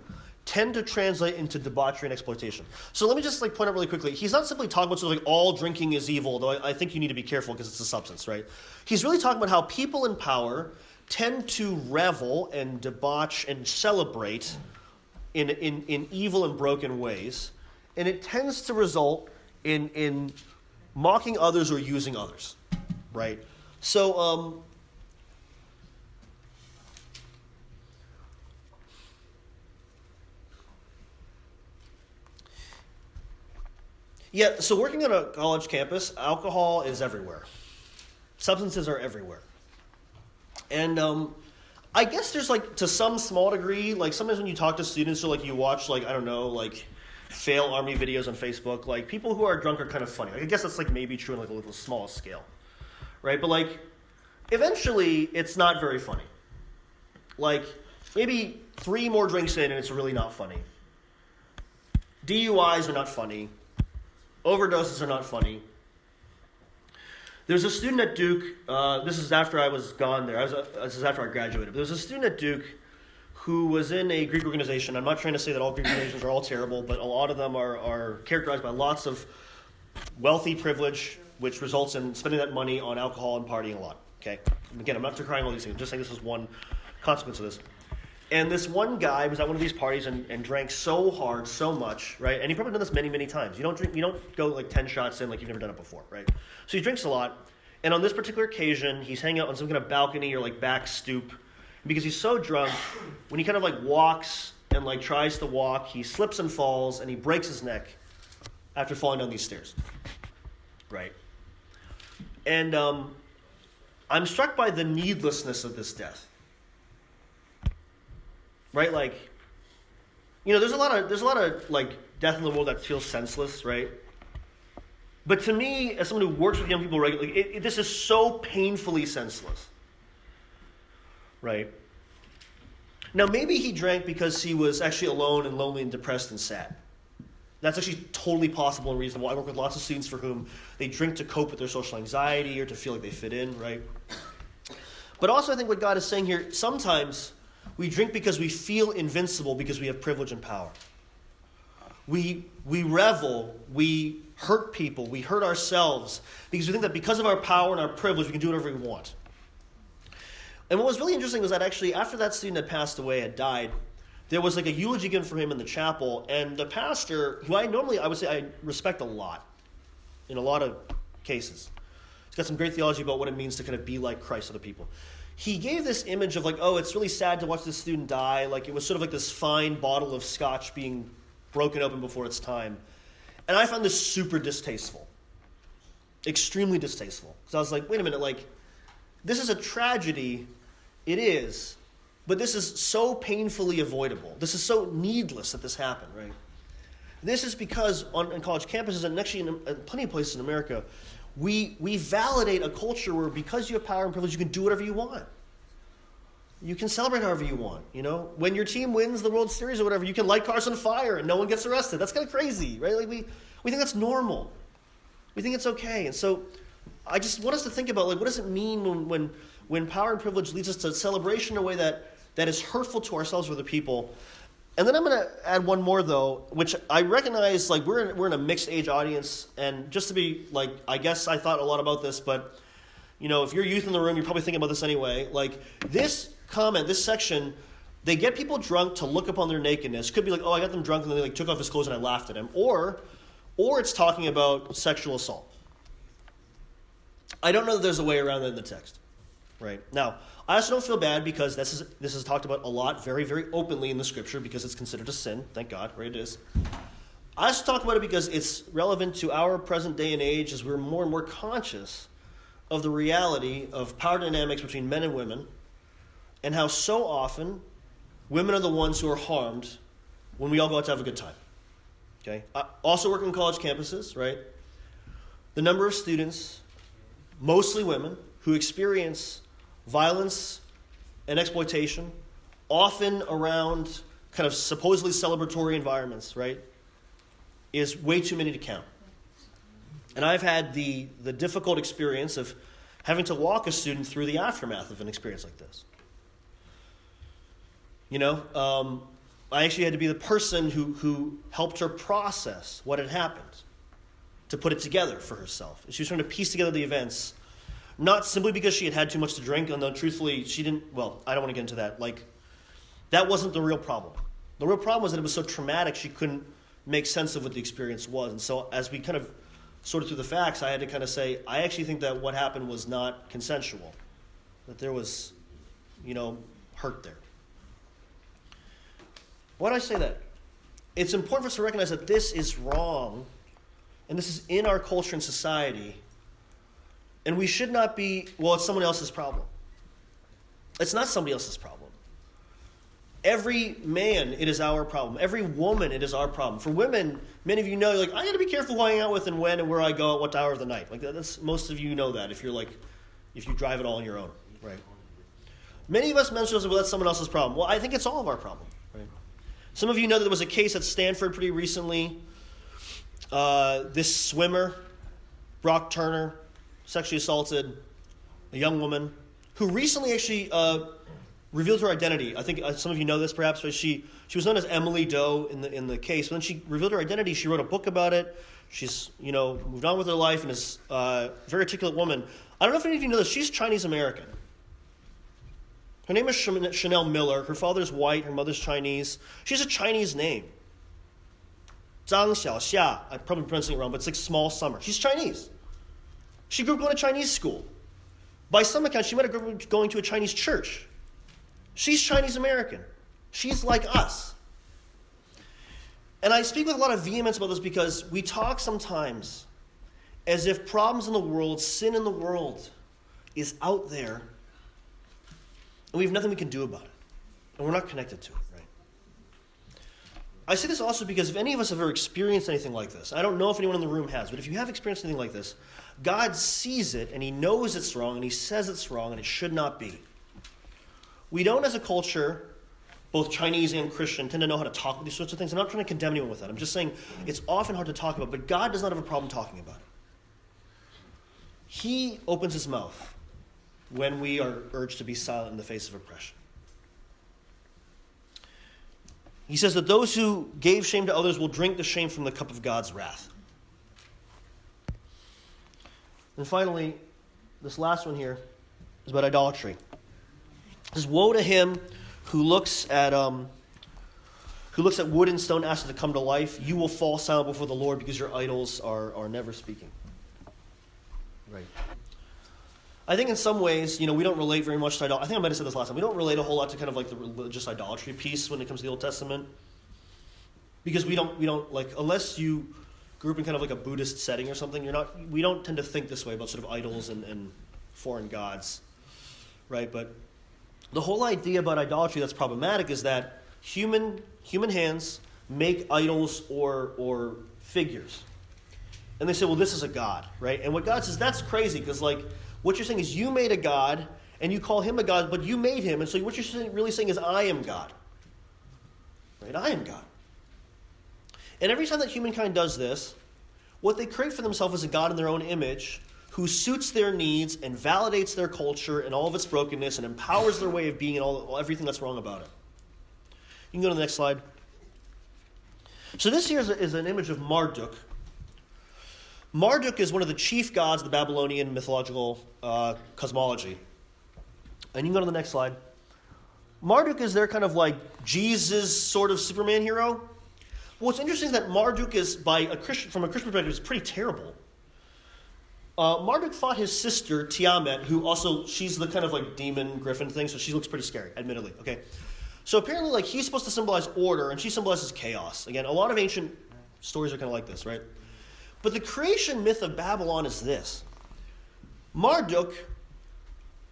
tend to translate into debauchery and exploitation. So let me just point out really quickly. He's not simply talking about sort of like all drinking is evil, though I think you need to be careful because it's a substance, right? He's really talking about how people in power tend to revel and debauch and celebrate in evil and broken ways, and it tends to result in mocking others or using others, right? So so working on a college campus, alcohol is everywhere. Substances are everywhere. And I guess there's to some small degree, sometimes when you talk to students or you watch fail army videos on Facebook, people who are drunk are kind of funny. I guess that's maybe true on a little small scale, right? But eventually it's not very funny. Maybe 3 more drinks in and it's really not funny. DUIs are not funny. Overdoses are not funny. There's a student at Duke, this is after I was gone there, this is after I graduated, but there was a student at Duke who was in a Greek organization. I'm not trying to say that all Greek organizations are all terrible, but a lot of them are characterized by lots of wealthy privilege, which results in spending that money on alcohol and partying a lot. Okay? Again, I'm not decrying all these things, I'm just saying this is one consequence of this. And this one guy was at one of these parties and drank so hard, so much, right? And he probably done this many, many times. You don't go 10 shots in you've never done it before, right? So he drinks a lot. And on this particular occasion, he's hanging out on some kind of balcony or back stoop. Because he's so drunk, when he kind of walks and tries to walk, he slips and falls and he breaks his neck after falling down these stairs, right? And I'm struck by the needlessness of this death. Right, there's a lot of death in the world that feels senseless, right? But to me, as someone who works with young people regularly, this is so painfully senseless, right? Now, maybe he drank because he was actually alone and lonely and depressed and sad. That's actually totally possible and reasonable. I work with lots of students for whom they drink to cope with their social anxiety or to feel like they fit in, right? But also I think what God is saying here, sometimes we drink because we feel invincible because we have privilege and power. We revel, we hurt people, we hurt ourselves because we think that because of our power and our privilege, we can do whatever we want. And what was really interesting was that actually after that student had passed away, had died, there was a eulogy given for him in the chapel, and the pastor, who I would say I respect a lot in a lot of cases. He's got some great theology about what it means to kind of be like Christ to other people. He gave this image of it's really sad to watch this student die. It was sort of this fine bottle of scotch being broken open before its time. And I found this super distasteful. Extremely distasteful. Because I was wait a minute, this is a tragedy. It is. But this is so painfully avoidable. This is so needless that this happened, right? This is because on college campuses, and actually in plenty of places in America, we validate a culture where because you have power and privilege, you can do whatever you want. You can celebrate however you want, When your team wins the World Series or whatever, you can light cars on fire and no one gets arrested. That's kind of crazy, right? Like we think that's normal. We think it's okay. And so I just want us to think about, what does it mean when power and privilege leads us to celebration in a way that is hurtful to ourselves or other people? And then I'm going to add one more, though, which I recognize, we're in a mixed age audience. And just to be, I guess I thought a lot about this, but, if you're youth in the room, you're probably thinking about this anyway. This comment, this section, they get people drunk to look upon their nakedness. Could be I got them drunk and then they took off his clothes and I laughed at him. Or it's talking about sexual assault. I don't know that there's a way around that in the text. Right? Now, I also don't feel bad because this is talked about a lot, very, very openly in the Scripture because it's considered a sin. Thank God, right? It is. I also talk about it because it's relevant to our present day and age as we're more and more conscious of the reality of power dynamics between men and women and how so often women are the ones who are harmed when we all go out to have a good time. Okay? I also work on college campuses, right? The number of students, mostly women, who experience violence and exploitation, often around kind of supposedly celebratory environments, right, is way too many to count. And I've had the difficult experience of having to walk a student through the aftermath of an experience like this. I actually had to be the person who helped her process what had happened, to put it together for herself. She was trying to piece together the events, not simply because she had too much to drink, although truthfully she didn't, I don't want to get into that. That wasn't the real problem. The real problem was that it was so traumatic she couldn't make sense of what the experience was. And so as we kind of sorted through the facts, I had to kind of say, I actually think that what happened was not consensual, that there was, hurt there. Why do I say that? It's important for us to recognize that this is wrong, and this is in our culture and society, and we should not be, it's someone else's problem. It's not somebody else's problem. Every man, it is our problem. Every woman, it is our problem. For women, many of you know, I got to be careful who I hang out with and when and where I go at what hour of the night. That's most of you know that if you drive it all on your own, right? Many of us mention, that's someone else's problem. Well, I think it's all of our problem, right? Some of you know that there was a case at Stanford pretty recently. This swimmer, Brock Turner, sexually assaulted a young woman who recently actually revealed her identity. I think some of you know this perhaps, but she was known as Emily Doe in the case. When she revealed her identity, she wrote a book about it. She's moved on with her life and is a very articulate woman. I don't know if any of you know this. She's Chinese American. Her name is Chanel Miller. Her father's white. Her mother's Chinese. She has a Chinese name. Zhang Xiaoxia. I'm probably pronouncing it wrong, but it's like small summer. She's Chinese. She grew up going to Chinese school. By some accounts, she might have grown up going to a Chinese church. She's Chinese American. She's like us. And I speak with a lot of vehemence about this because we talk sometimes as if problems in the world, sin in the world, is out there, and we have nothing we can do about it. And we're not connected to it, right? I say this also because if any of us have ever experienced anything like this, I don't know if anyone in the room has, but if you have experienced anything like this, God sees it, and he knows it's wrong, and he says it's wrong, and it should not be. We don't, as a culture, both Chinese and Christian, tend to know how to talk about these sorts of things. I'm not trying to condemn anyone with that. I'm just saying it's often hard to talk about, but God does not have a problem talking about it. He opens his mouth when we are urged to be silent in the face of oppression. He says that those who gave shame to others will drink the shame from the cup of God's wrath. And finally, this last one here is about idolatry. It says, woe to him who looks at wood and stone, asks it to come to life. You will fall silent before the Lord because your idols are never speaking. Right. I think in some ways, we don't relate very much to idolatry. I think I might have said this last time. We don't relate a whole lot to kind of like the religious idolatry piece when it comes to the Old Testament. Because we don't unless you grew up in kind of like a Buddhist setting or something, we don't tend to think this way about sort of idols and foreign gods. Right? But the whole idea about idolatry that's problematic is that human hands make idols or figures. And they say, well, this is a god, right? And what God says, that's crazy, because what you're saying is you made a god, and you call him a God, but you made him, and so what you're really saying is, I am God. Right? I am God. And every time that humankind does this, what they create for themselves is a God in their own image who suits their needs and validates their culture and all of its brokenness and empowers their way of being and everything that's wrong about it. You can go to the next slide. So this here is an image of Marduk. Marduk is one of the chief gods of the Babylonian mythological cosmology. And you can go to the next slide. Marduk is their kind of like Jesus sort of Superman hero. What's interesting is that Marduk is, from a Christian perspective, is pretty terrible. Marduk fought his sister, Tiamat, who also, she's the kind of like demon griffin thing, so she looks pretty scary, admittedly. Okay, so apparently like he's supposed to symbolize order, and she symbolizes chaos. Again, a lot of ancient stories are kind of like this, right? But the creation myth of Babylon is this. Marduk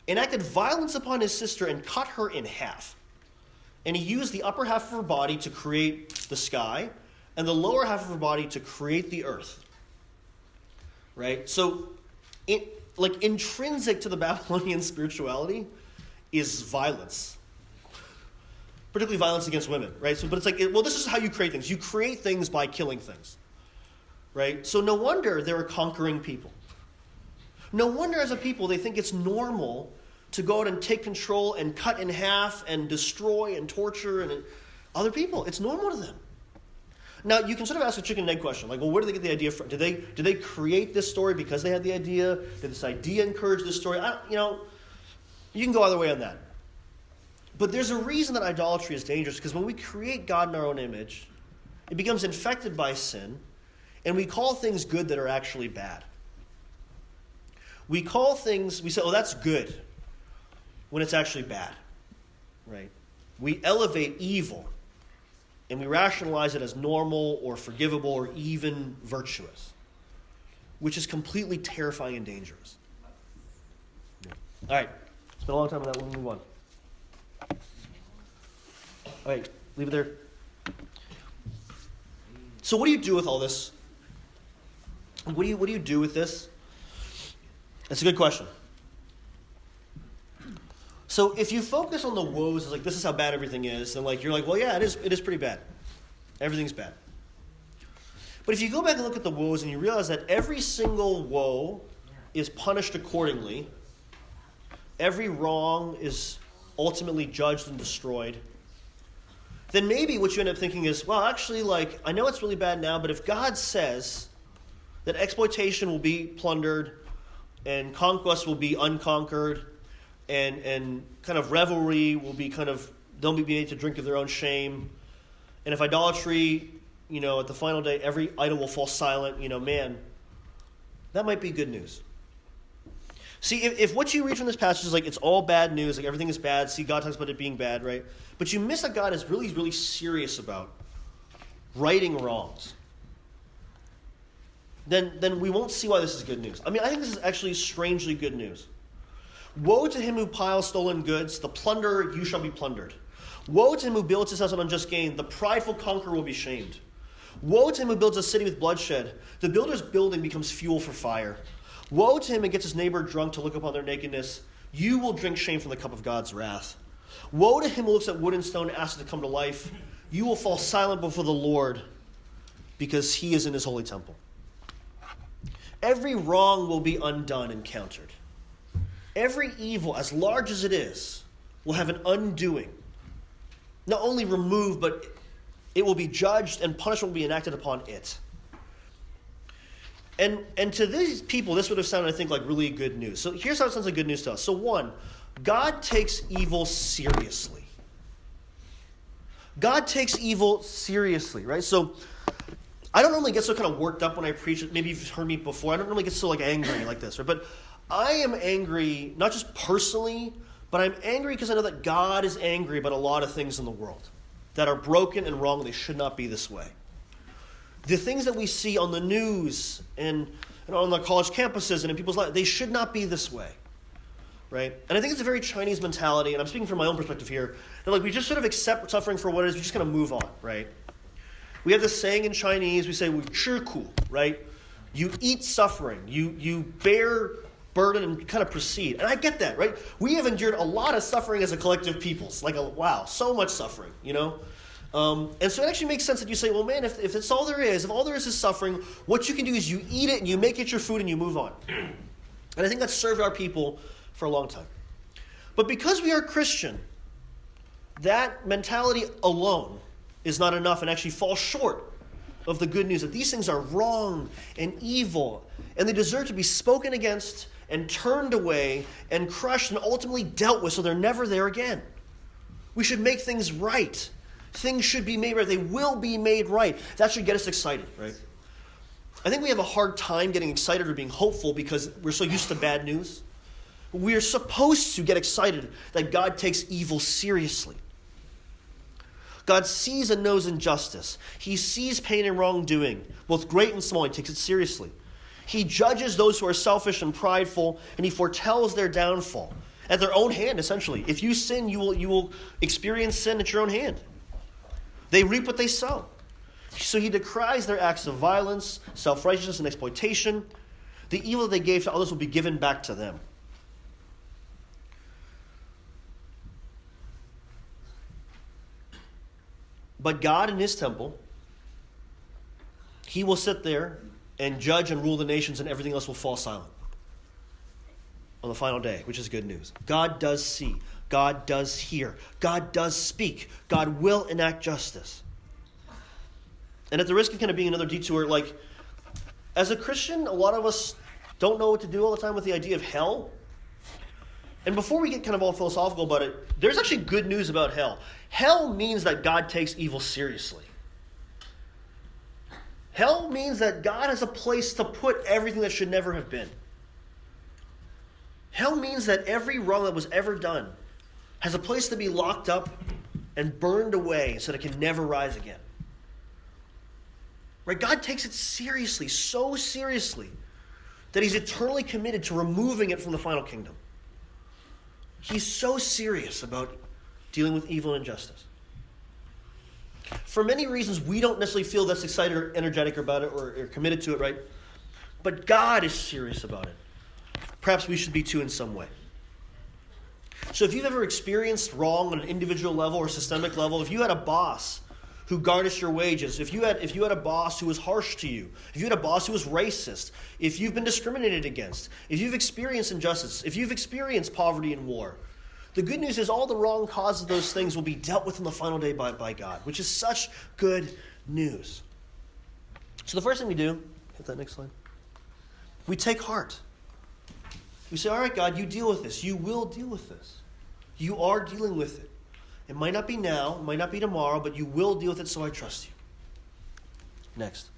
enacted violence upon his sister and cut her in half. And he used the upper half of her body to create the sky, and the lower half of her body to create the earth. Right? So, intrinsic to the Babylonian spirituality is violence. Particularly violence against women, right? So, but it's like, this is how you create things. You create things by killing things. Right? So no wonder they're a conquering people. No wonder as a people they think it's normal to go out and take control and cut in half and destroy and torture and other people. It's normal to them. Now, you can sort of ask a chicken and egg question. Like, well, where did they get the idea from? Did they create this story because they had the idea? Did this idea encourage this story? You can go either way on that. But there's a reason that idolatry is dangerous, because when we create God in our own image, it becomes infected by sin, and we call things good that are actually bad. We say, oh, that's good, when it's actually bad, right? We elevate evil, and we rationalize it as normal or forgivable or even virtuous, which is completely terrifying and dangerous. All right, spent a long time on that. We'll move on. All right, leave it there. So what do you do with all this? What do you do with this? That's a good question. So if you focus on the woes as like this is how bad everything is, then you're like, well, yeah, it is pretty bad. Everything's bad. But if you go back and look at the woes and you realize that every single woe is punished accordingly, every wrong is ultimately judged and destroyed, then maybe what you end up thinking is, well, actually, I know it's really bad now, but if God says that exploitation will be plundered and conquest will be unconquered and kind of revelry will be they'll be made to drink of their own shame, and if idolatry, at the final day, every idol will fall silent, man, that might be good news. See, if what you read from this passage is it's all bad news, everything is bad, see, God talks about it being bad, right? But you miss that God is really, really serious about righting wrongs. Then we won't see why this is good news. I think this is actually strangely good news. Woe to him who piles stolen goods, the plunderer, you shall be plundered. Woe to him who builds his house on unjust gain, the prideful conqueror will be shamed. Woe to him who builds a city with bloodshed, the builder's building becomes fuel for fire. Woe to him who gets his neighbor drunk to look upon their nakedness, you will drink shame from the cup of God's wrath. Woe to him who looks at wood and stone and asks it to come to life, you will fall silent before the Lord because he is in his holy temple. Every wrong will be undone and countered. Every evil, as large as it is, will have an undoing. Not only removed, but it will be judged and punishment will be enacted upon it. And to these people, this would have sounded, I think, like really good news. So here's how it sounds like good news to us. So one, God takes evil seriously. God takes evil seriously, right? So I don't normally get so kind of worked up when I preach. Maybe you've heard me before. I don't normally get so angry like this, right? But I am angry, not just personally, but I'm angry because I know that God is angry about a lot of things in the world that are broken and wrong. They should not be this way. The things that we see on the news and on the college campuses and in people's lives, they should not be this way, right? And I think it's a very Chinese mentality, and I'm speaking from my own perspective here, that we just sort of accept suffering for what it is. We're just going to move on, right? We have this saying in Chinese, we say, 吃苦, right? You eat suffering. You bear burden and kind of proceed. And I get that, right? We have endured a lot of suffering as a collective people. It's like, wow, so much suffering, you know? And so it actually makes sense that you say, well, man, if it's all there is, if all there is suffering, what you can do is you eat it and you make it your food and you move on. And I think that's served our people for a long time. But because we are Christian, that mentality alone is not enough and actually falls short of the good news that these things are wrong and evil, and they deserve to be spoken against and turned away and crushed and ultimately dealt with so they're never there again. We should make things right. Things should be made right. They will be made right. That should get us excited, right? I think we have a hard time getting excited or being hopeful because we're so used to bad news. We are supposed to get excited that God takes evil seriously. God sees and knows injustice. He sees pain and wrongdoing, both great and small. He takes it seriously. He judges those who are selfish and prideful, and he foretells their downfall at their own hand, essentially. If you sin, you will experience sin at your own hand. They reap what they sow. So he decries their acts of violence, self-righteousness, and exploitation. The evil they gave to others will be given back to them. But God in his temple, he will sit there and judge and rule the nations, and everything else will fall silent on the final day, which is good news. God does see. God does hear. God does speak. God will enact justice. And at the risk of kind of being another detour, like, as a Christian, a lot of us don't know what to do all the time with the idea of hell. And before we get kind of all philosophical about it, there's actually good news about hell. Hell means that God takes evil seriously. Hell means that God has a place to put everything that should never have been. Hell means that every wrong that was ever done has a place to be locked up and burned away so that it can never rise again. Right? God takes it seriously, so seriously, that he's eternally committed to removing it from the final kingdom. He's so serious about dealing with evil and injustice. For many reasons, we don't necessarily feel this excited or energetic about it or committed to it, right? But God is serious about it. Perhaps we should be too in some way. So if you've ever experienced wrong on an individual level or systemic level, if you had a boss who garnished your wages, if you had a boss who was harsh to you, if you had a boss who was racist, if you've been discriminated against, if you've experienced injustice, if you've experienced poverty and war, the good news is all the wrong causes of those things will be dealt with on the final day by God, which is such good news. So the first thing we do, hit that next slide, we take heart. We say, all right, God, you deal with this. You will deal with this. You are dealing with it. It might not be now, it might not be tomorrow, but you will deal with it, so I trust you. Next.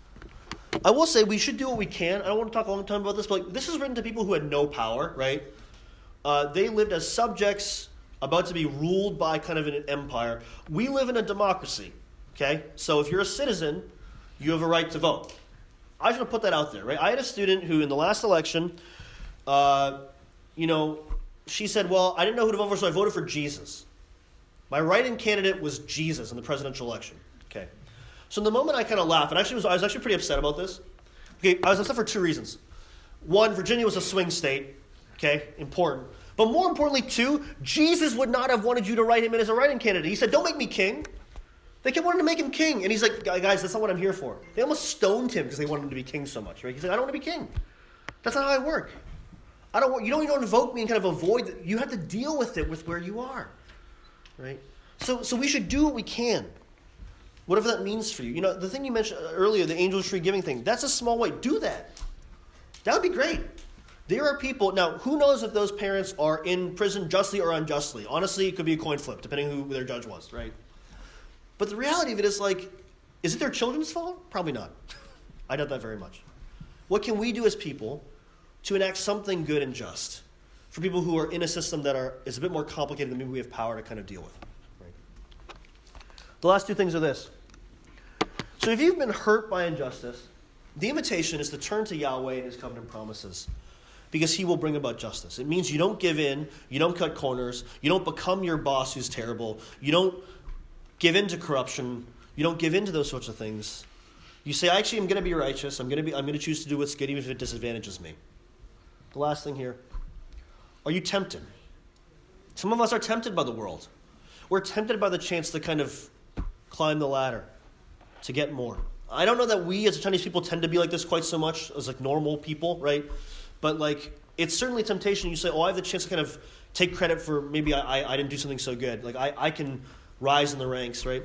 I will say we should do what we can. I don't want to talk a long time about this, but this is written to people who had no power, right? They lived as subjects about to be ruled by kind of an empire. We live in a democracy, okay? So if you're a citizen, you have a right to vote. I just want to put that out there, right? I had a student who in the last election, she said, well, I didn't know who to vote for, so I voted for Jesus. My write-in candidate was Jesus in the presidential election. Okay. So in the moment I kind of laughed, and I was actually pretty upset about this. Okay, I was upset for two reasons. One, Virginia was a swing state. Okay, important. But more importantly, two, Jesus would not have wanted you to write him in as a write-in candidate. He said, don't make me king. They kept wanting to make him king. And he's like, guys, that's not what I'm here for. They almost stoned him because they wanted him to be king so much. Right? He said, I don't want to be king. That's not how I work. You don't invoke me and kind of avoid it. You have to deal with it with where you are. Right? So we should do what we can. Whatever that means for you. You know, the thing you mentioned earlier, the angel tree giving thing, that's a small way. Do that. That would be great. There are people, now who knows if those parents are in prison justly or unjustly. Honestly, it could be a coin flip, depending who their judge was, right? But the reality of it is like, is it their children's fault? Probably not. I doubt that very much. What can we do as people to enact something good and just for people who are in a system that is a bit more complicated than maybe we have power to kind of deal with? Right? The last two things are this. So if you've been hurt by injustice, the invitation is to turn to Yahweh and his covenant promises, because he will bring about justice. It means you don't give in, you don't cut corners, you don't become your boss who's terrible, you don't give in to corruption, you don't give in to those sorts of things. You say, actually, I'm going to be righteous, I'm going to choose to do what's good even if it disadvantages me. The last thing here. Are you tempted? Some of us are tempted by the world. We're tempted by the chance to kind of climb the ladder, to get more. I don't know that we as Chinese people tend to be like this quite so much as like normal people, right? But like it's certainly a temptation. You say, oh, I have the chance to kind of take credit for maybe I didn't do something so good. Like I can rise in the ranks, right?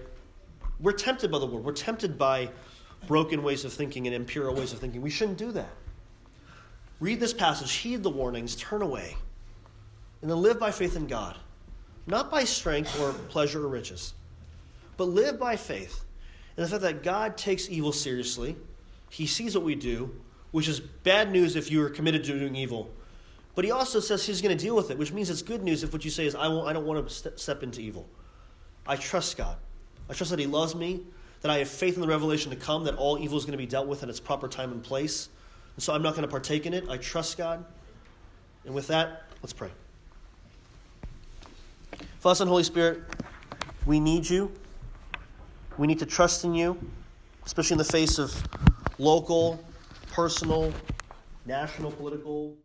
We're tempted by the world. We're tempted by broken ways of thinking and impure ways of thinking. We shouldn't do that. Read this passage, heed the warnings, turn away, and then live by faith in God. Not by strength or pleasure or riches, but live by faith in the fact that God takes evil seriously. He sees what we do, which is bad news if you are committed to doing evil. But he also says he's going to deal with it, which means it's good news if what you say is, I don't want to step into evil. I trust God. I trust that he loves me, that I have faith in the revelation to come, that all evil is going to be dealt with at its proper time and place. And so I'm not going to partake in it. I trust God. And with that, let's pray. Father, Son, Holy Spirit, we need you. We need to trust in you, especially in the face of local, personal, national, political